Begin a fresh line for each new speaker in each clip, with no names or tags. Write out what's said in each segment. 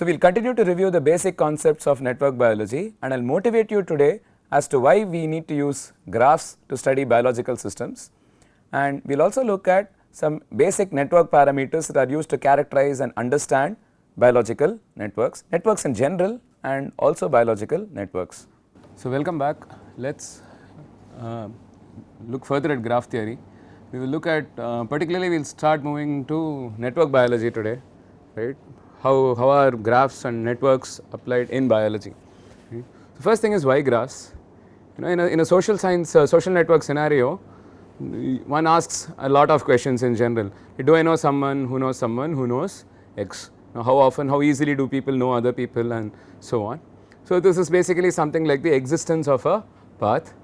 So, we will continue to review the basic concepts of network biology, and I will motivate you today as to why we need to use graphs to study biological systems, and we will also look at some basic network parameters that are used to characterize and understand biological networks, networks in general and also biological networks. So, welcome back. Let us look further at graph theory. We will look at particularly we will start moving to network biology today, right. How are graphs and networks applied in biology. Right. The first thing is why graphs. In a social science social network scenario, one asks a lot of questions in general. Do I know someone who knows X? Now, how often, how easily do people know other people and so on. So, this is basically something like the existence of a path,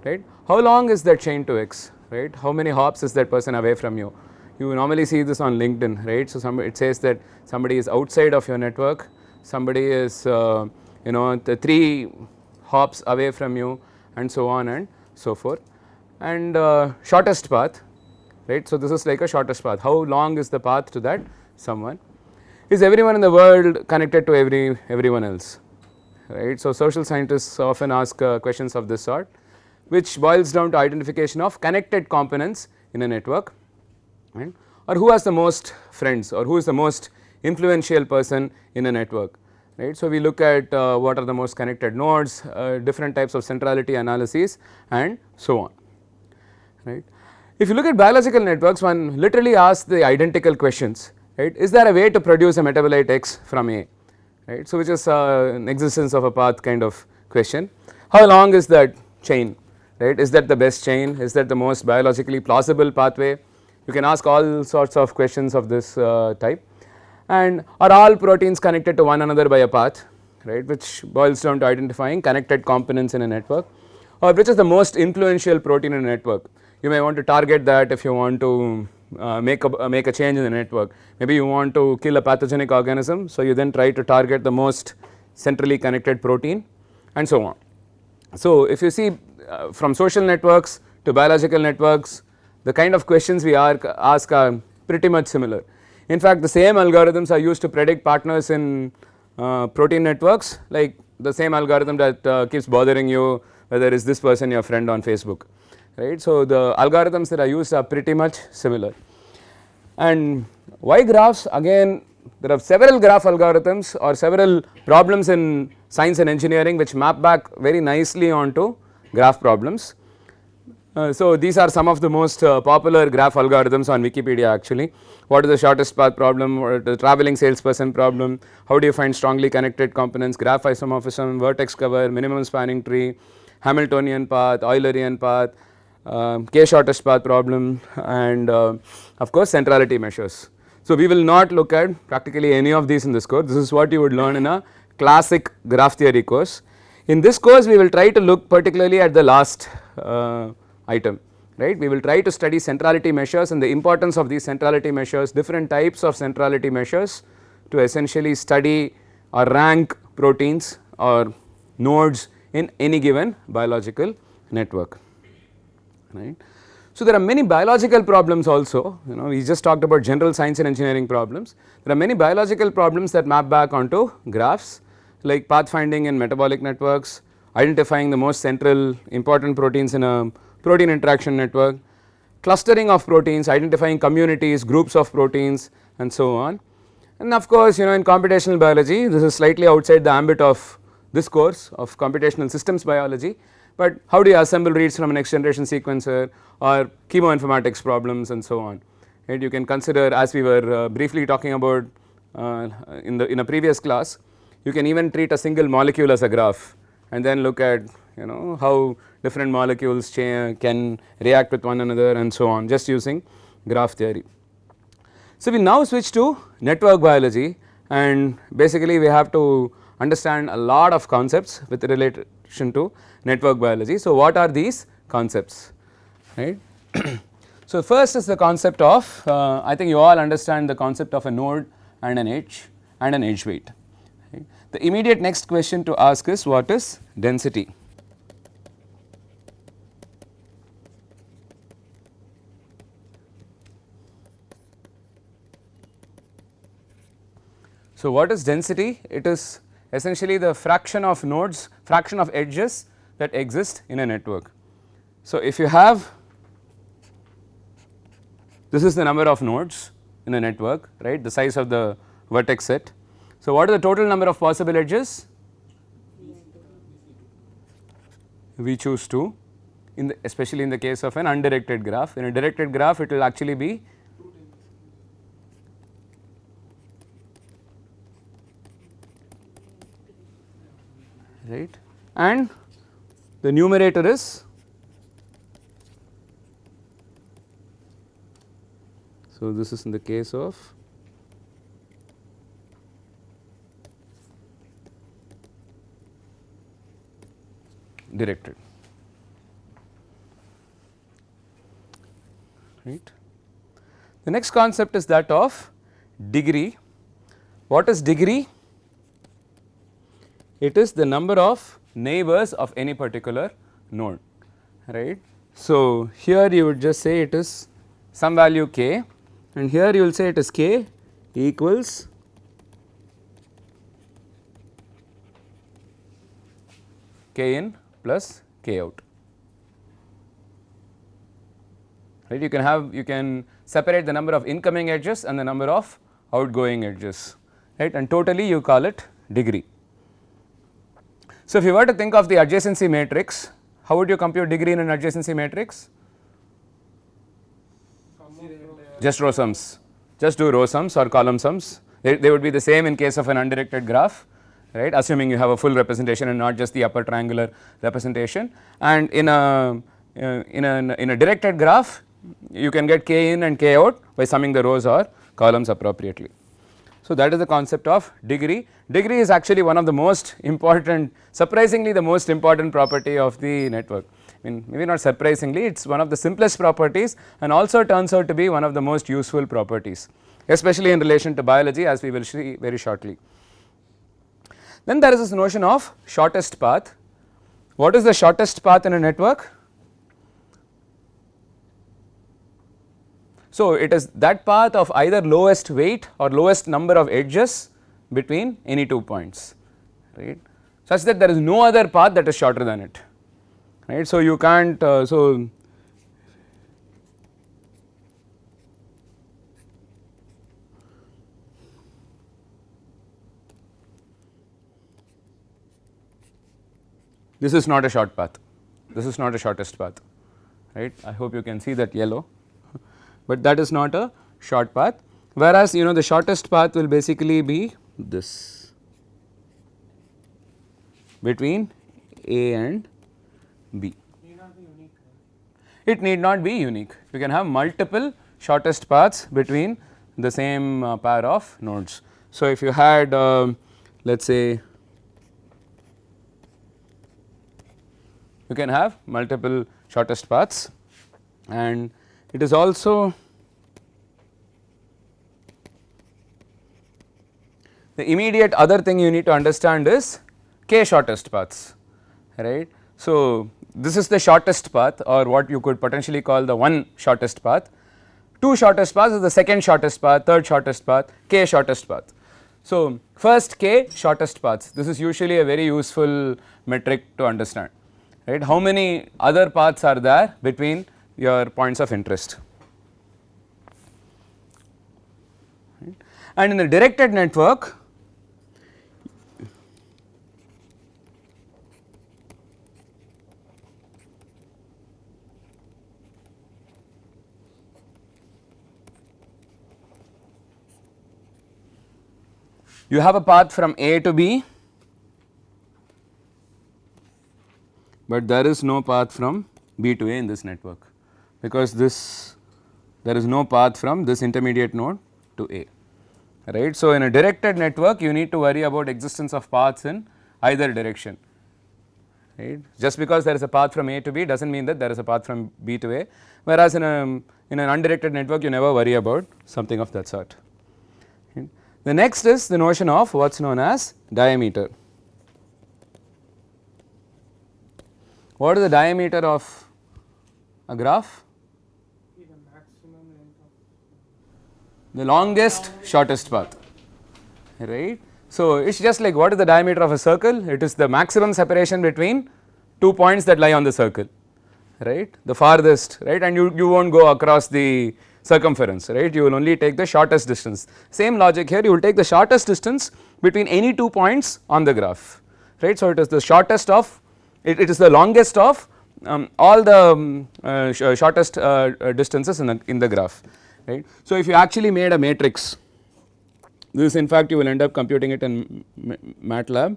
right. How long is that chain to X, right? How many hops is that person away from you? You normally see this on LinkedIn, right. So, it says that somebody is outside of your network, somebody is the 3 hops away from you and so on and so forth, and shortest path, right. So, this is like a shortest path. How long is the path to that someone? Is everyone in the world connected to everyone else, right. So, social scientists often ask questions of this sort, which boils down to identification of connected components in a network, right, or who has the most friends or who is the most influential person in a network, right. So, we look at what are the most connected nodes, different types of centrality analyses and so on, right. If you look at biological networks, one literally asks the identical questions, right. Is there a way to produce a metabolite X from A, right. So, which is an existence of a path kind of question. How long is that chain, right. Is that the best chain, is that the most biologically plausible pathway? You can ask all sorts of questions of this type. And are all proteins connected to one another by a path, right, which boils down to identifying connected components in a network, or which is the most influential protein in a network. You may want to target that if you want to make a change in the network. Maybe you want to kill a pathogenic organism, so you then try to target the most centrally connected protein and so on. So, if you see from social networks to biological networks, the kind of questions we ask are pretty much similar. In fact, the same algorithms are used to predict partners in protein networks, like the same algorithm that keeps bothering you whether is this person your friend on Facebook, right. So, the algorithms that are used are pretty much similar. And why graphs? Again, there are several graph algorithms or several problems in science and engineering which map back very nicely onto graph problems. So, these are some of the most popular graph algorithms on Wikipedia actually. What is the shortest path problem, or the traveling salesperson problem, how do you find strongly connected components, graph isomorphism, vertex cover, minimum spanning tree, Hamiltonian path, Eulerian path, k shortest path problem, and of course centrality measures. So, we will not look at practically any of these in this course. This is what you would learn in a classic graph theory course. In this course, we will try to look particularly at the last item, right. We will try to study centrality measures and the importance of these centrality measures, different types of centrality measures to essentially study or rank proteins or nodes in any given biological network, right. So, there are many biological problems also, we just talked about general science and engineering problems. There are many biological problems that map back onto graphs, like pathfinding in metabolic networks, identifying the most central important proteins in a protein interaction network, clustering of proteins, identifying communities, groups of proteins and so on. And of course, in computational biology, this is slightly outside the ambit of this course of computational systems biology, but how do you assemble reads from a next generation sequencer or chemoinformatics problems and so on, right. You can consider, as we were briefly talking about in a previous class, you can even treat a single molecule as a graph and then look at how different molecules can react with one another and so on, just using graph theory. So, we now switch to network biology, and basically we have to understand a lot of concepts with relation to network biology. So, what are these concepts, right. So, first is the concept of I think you all understand the concept of a node and an edge weight, right. The immediate next question to ask is, what is density? So, what is density? It is essentially the fraction of nodes, fraction of edges that exist in a network. So, if you have, this is the number of nodes in a network, right, the size of the vertex set. So, what is the total number of possible edges? We choose 2, especially in the case of an undirected graph. In a directed graph, it will actually be right, and the numerator is, so this is in the case of directed, right. The next concept is that of degree. What is degree? It is the number of neighbors of any particular node, right. So, here you would just say it is some value k, and here you will say it is k equals k in plus k out, right. You can separate the number of incoming edges and the number of outgoing edges, right, and totally you call it degree. So, if you were to think of the adjacency matrix, how would you compute degree in an adjacency matrix? Just row sums, just do row sums or column sums. They would be the same in case of an undirected graph, right, assuming you have a full representation and not just the upper triangular representation. And in a directed graph, you can get k in and k out by summing the rows or columns appropriately. So, that is the concept of degree. Degree is actually one of the most important, surprisingly the most important property of the network. I mean, maybe not surprisingly, it is one of the simplest properties and also turns out to be one of the most useful properties, especially in relation to biology, as we will see very shortly. Then there is this notion of shortest path. What is the shortest path in a network? So, it is that path of either lowest weight or lowest number of edges between any 2 points, right, such that there is no other path that is shorter than it, right. So, you can't this is not a short path, this is not a shortest path, right. I hope you can see that yellow, but that is not a short path, whereas the shortest path will basically be this between A and B. It need not be unique, you can have multiple shortest paths between the same pair of nodes. So, if you had let us say you can have multiple shortest paths, and it is also the immediate other thing you need to understand is k shortest paths, right. So, this is the shortest path, or what you could potentially call the one shortest path. 2 shortest paths is the second shortest path, third shortest path, k shortest path. So, first k shortest paths, this is usually a very useful metric to understand, right. How many other paths are there between your points of interest, right. And in a directed network, you have a path from A to B, but there is no path from B to A in this network, because there is no path from this intermediate node to A, right. So, in a directed network you need to worry about existence of paths in either direction, right. Just because there is a path from A to B does not mean that there is a path from B to A, whereas in an undirected network you never worry about something of that sort. The next is the notion of what is known as diameter. What is the diameter of a graph? The longest shortest path, right. So, it is just like what is the diameter of a circle? It is the maximum separation between 2 points that lie on the circle, right, the farthest, right, and you will not go across the circumference, right, you will only take the shortest distance. Same logic here, you will take the shortest distance between any 2 points on the graph, right. So, it is the shortest of it is the longest of all the shortest distances in the graph, right. So, if you actually made a matrix, this in fact you will end up computing it in MATLAB.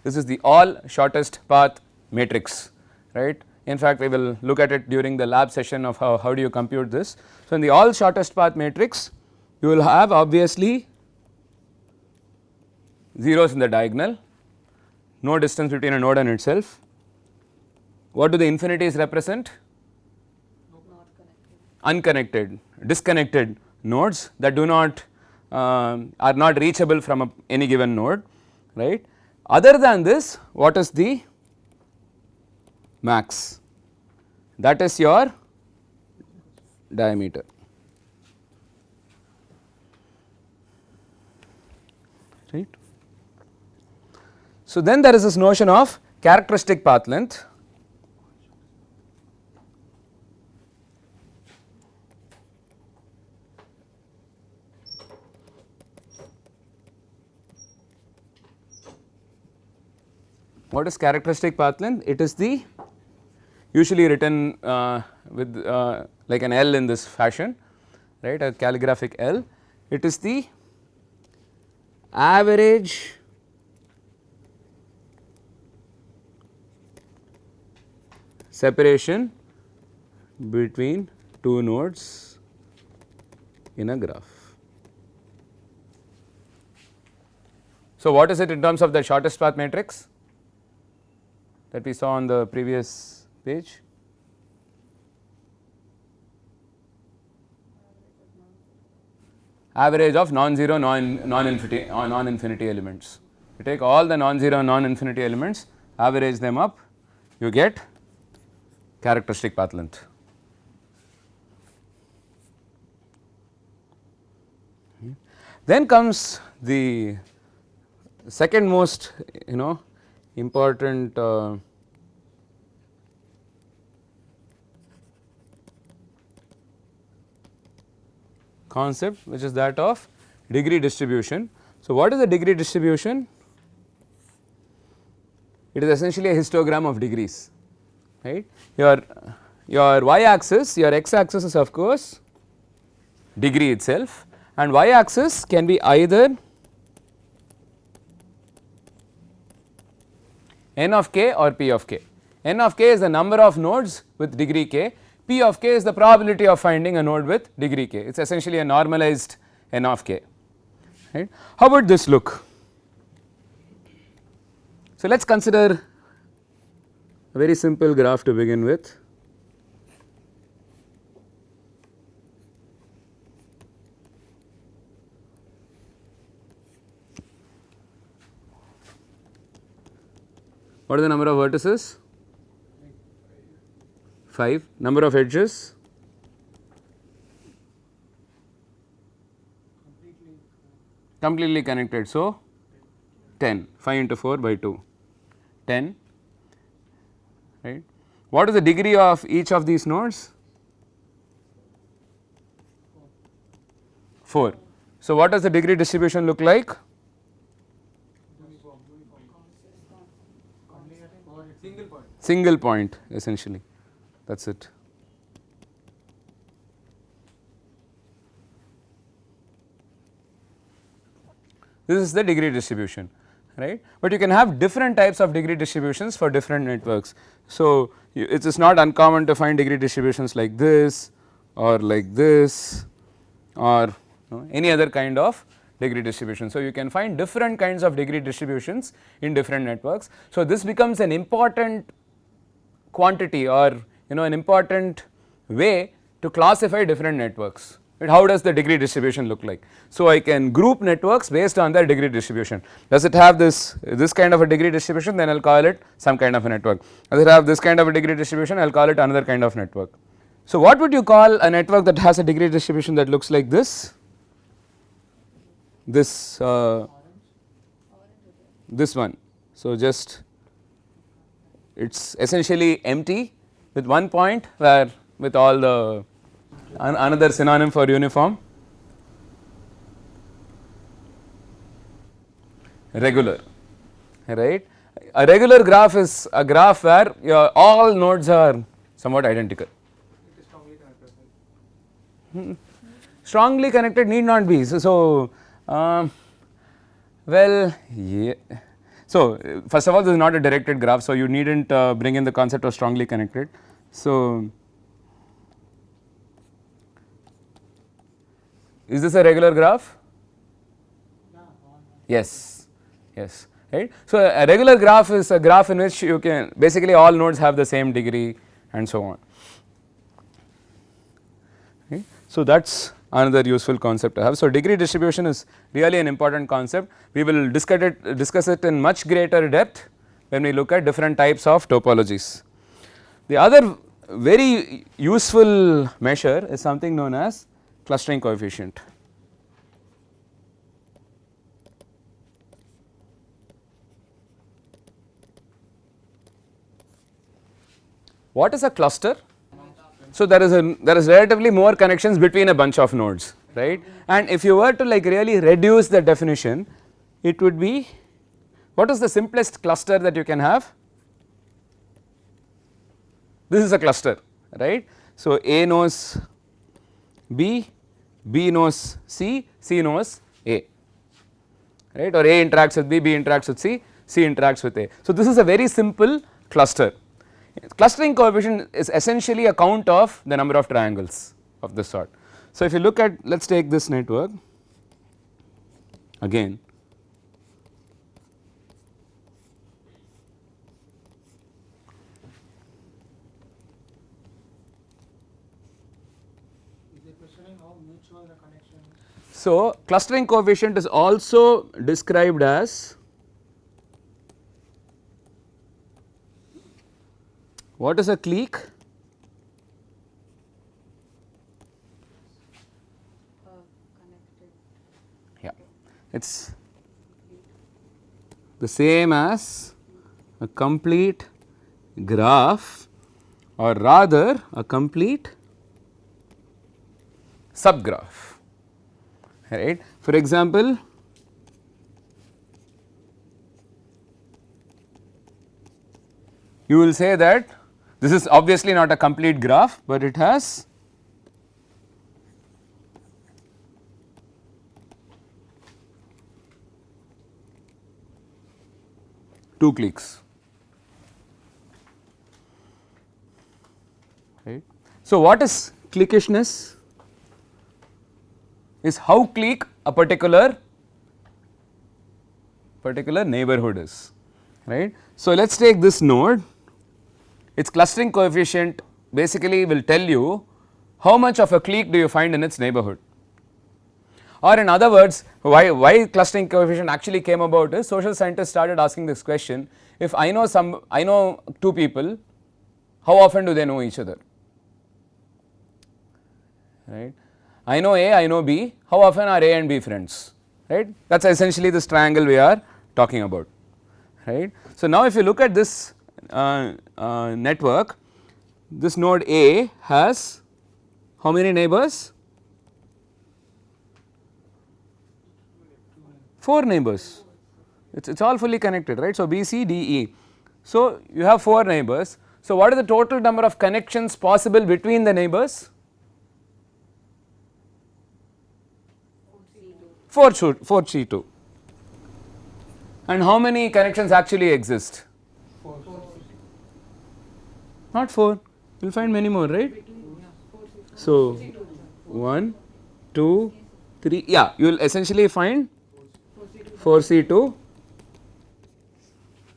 This is the all shortest path matrix, right. In fact, we will look at it during the lab session of how do you compute this. So, in the all shortest path matrix, you will have obviously zeros in the diagonal, no distance between a node and itself. What do the infinities represent? Unconnected, disconnected nodes that do not are not reachable from any given node, right. Other than this, what is the max? That is your diameter, right. So, then there is this notion of characteristic path length. What is characteristic path length? It is the usually written with like an L in this fashion, right, a calligraphic L. It is the average separation between 2 nodes in a graph. So, what is it in terms of the shortest path matrix that we saw on the previous page? Average of non-zero non-infinity elements. You take all the non-zero non-infinity elements, average them up, you get characteristic path length. Then comes the second most important concept, which is that of degree distribution. So, what is the degree distribution? It is essentially a histogram of degrees, right. Your y axis, your x axis is of course degree itself, and y axis can be either n of k or p of k. N of k is the number of nodes with degree k, p of k is the probability of finding a node with degree k. It is essentially a normalized n of k, right. How would this look? So, let us consider a very simple graph to begin with. What are the number of vertices? 5. Number of edges? Completely connected. So, 10, 5 into 4 by 2, 10, right. What is the degree of each of these nodes? 4. So, what does the degree distribution look like? Single point essentially, that is it. This is the degree distribution, right, but you can have different types of degree distributions for different networks. So, it is not uncommon to find degree distributions like this or like this or any other kind of degree distribution. So, you can find different kinds of degree distributions in different networks. So, this becomes an important quantity or an important way to classify different networks. Right? How does the degree distribution look like? So, I can group networks based on their degree distribution. Does it have this kind of a degree distribution? Then I will call it some kind of a network. Does it have this kind of a degree distribution? I will call it another kind of network. So, what would you call a network that has a degree distribution that looks like this? this this one. So, just it is essentially empty with one point where with all the another synonym for uniform, regular, right. A regular graph is a graph where your all nodes are somewhat identical. Strongly connected need not be. So, well, yeah. So, first of all, this is not a directed graph. So, you need not bring in the concept of strongly connected. So, is this a regular graph? Yes, yes, right. So, a regular graph is a graph in which you can basically all nodes have the same degree and so on. Okay. So, that is another useful concept to have. So, degree distribution is really an important concept. We will discuss it in much greater depth when we look at different types of topologies. The other very useful measure is something known as clustering coefficient. What is a cluster? So, there is relatively more connections between a bunch of nodes, right, and if you were to like really reduce the definition, it would be, what is the simplest cluster that you can have? This is a cluster, right. So, A knows B, B knows C, C knows A, right, or A interacts with B, B interacts with C, C interacts with A. So, this is a very simple cluster. Clustering coefficient is essentially a count of the number of triangles of this sort. So, if you look at, let us take this network again. So, clustering coefficient is also described as, what is a clique? Yeah, it is the same as a complete graph, or rather a complete subgraph, right. For example, you will say that this is obviously not a complete graph, but it has two cliques, right. So, what is cliquishness? Is how clique a particular neighborhood is, right. So, let us take this node, its clustering coefficient basically will tell you how much of a clique do you find in its neighborhood, or in other words, why clustering coefficient actually came about is social scientists started asking this question, if I know two people, how often do they know each other, right. I know A, I know B, how often are A and B friends, right, that is essentially this triangle we are talking about, right. So, now if you look at this network, this node A has how many neighbors? 4 neighbors, it is all fully connected, right. So, B, C, D, E. So, you have 4 neighbors. So, what is the total number of connections possible between the neighbors? 4 C2. And how many connections actually exist?
4.
Not 4, you will find many more, right. So, 1, 2, 3, yeah, you will essentially find 4C2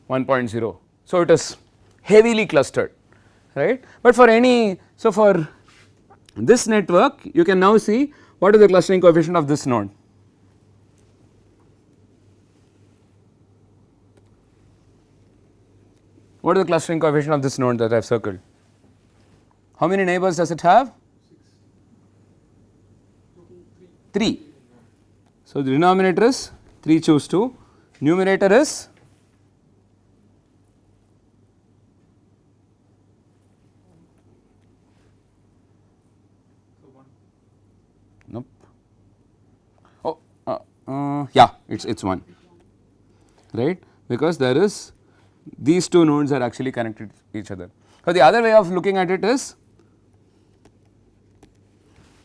1.0. So, it is heavily clustered, right, but for any, so for this network you can now see what is the clustering coefficient of this node. What is the clustering coefficient of this node that I have circled? How many neighbors does it have? 3. So, the denominator is 3 choose 2, numerator is nope. Oh, yeah, it's 1, right, because there is these two nodes are actually connected to each other. So, the other way of looking at it is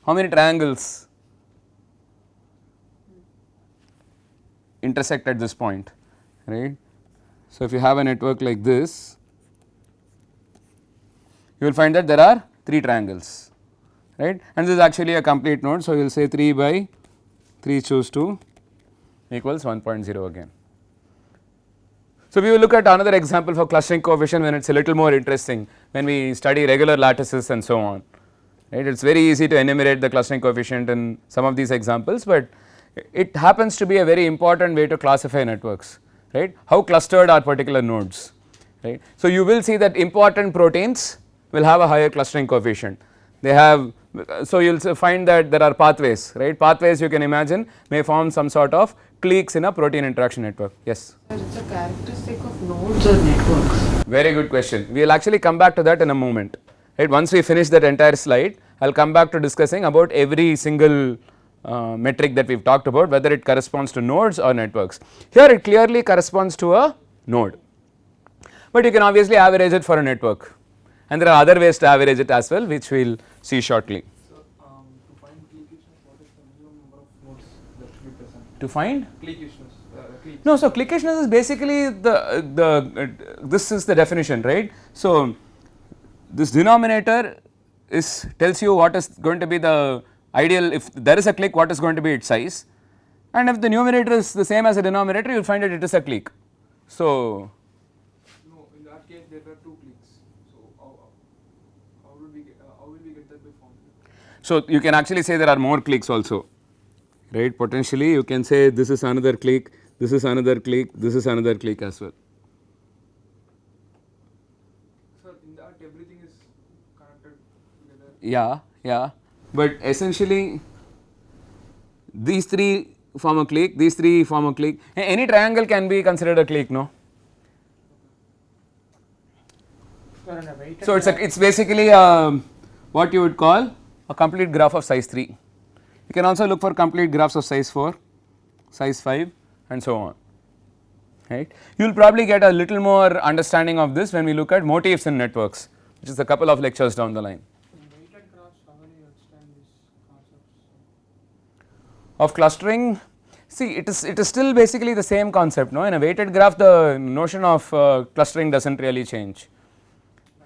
how many triangles intersect at this point, right. So, if you have a network like this, you will find that there are 3 triangles, right, and this is actually a complete node. So, you will say 3 by 3 choose 2 equals 1.0 again. So, we will look at another example for clustering coefficient when it is a little more interesting, when we study regular lattices and so on, right. It is very easy to enumerate the clustering coefficient in some of these examples, but it happens to be a very important way to classify networks, right, how clustered are particular nodes, right. So, you will see that important proteins will have a higher clustering coefficient, they have, so you will find that there are pathways, right, pathways you can imagine may form some sort of cliques in a protein interaction network. Yes.
Sir, it's a characteristic of nodes or networks.
Very good question. We will actually come back to that in a moment, right. Once we finish that entire slide, I will come back to discussing about every single metric that we have talked about, whether it corresponds to nodes or networks. Here it clearly corresponds to a node, but you can obviously average it for a network, and there are other ways to average it as well, which we will see shortly.
So, to find cliquishness, what is the minimum number of nodes that should be present?
To find
Cliquishness.
no, so cliquishness is basically this is the definition, right. So, this denominator is tells you what is going to be the ideal, if there is a clique, what is going to be its size, and if the numerator is the same as the denominator, you will find that it is a clique. So,
No, in that case there were 2 cliques. So how will we get that by formula?
so you can actually say there are more cliques also, right. Potentially you can say this is another clique, this is another clique, this is another clique as well.
Sir, in that everything is connected together.
Yeah, but essentially these 3 form a clique, these 3 form a clique, any triangle can be considered a clique, no. So, it's basically what you would call a complete graph of size 3. You can also look for complete graphs of size 4, size 5 and so on, right. You will probably get a little more understanding of this when we look at motifs in networks, which is a couple of lectures down the line.
Weighted graphs, how will you understand these concepts?
Of clustering, see it is still basically the same concept, no. In a weighted graph the notion of clustering does not really change,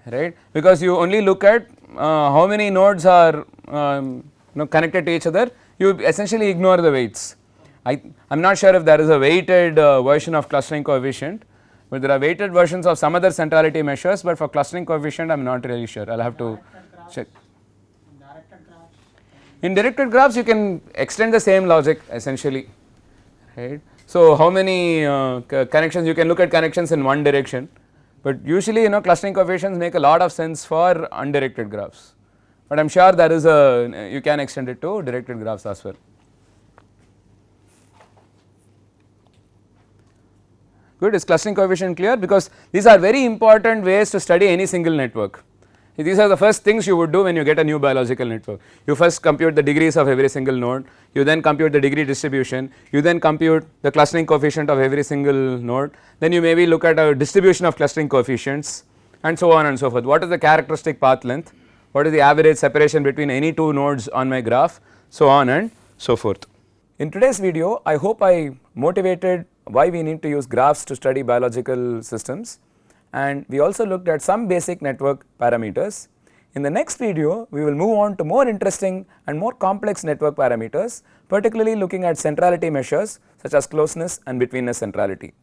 right, because you only look at how many nodes are connected to each other, you essentially ignore the weights. I am not sure if there is a weighted version of clustering coefficient, but there are weighted versions of some other centrality measures, but for clustering coefficient I am not really sure, I will have to check. In directed graphs you can extend the same logic essentially, right. So, how many connections, you can look at connections in one direction, but usually clustering coefficients make a lot of sense for undirected graphs, but I am sure there is you can extend it to directed graphs as well. Good, is clustering coefficient clear? Because these are very important ways to study any single network. These are the first things you would do when you get a new biological network. You first compute the degrees of every single node, you then compute the degree distribution, you then compute the clustering coefficient of every single node, then you maybe look at a distribution of clustering coefficients and so on and so forth. What is the characteristic path length? What is the average separation between any 2 nodes on my graph, so on and so forth. In today's video, I hope I motivated why we need to use graphs to study biological systems, and we also looked at some basic network parameters. In the next video, we will move on to more interesting and more complex network parameters, particularly looking at centrality measures such as closeness and betweenness centrality.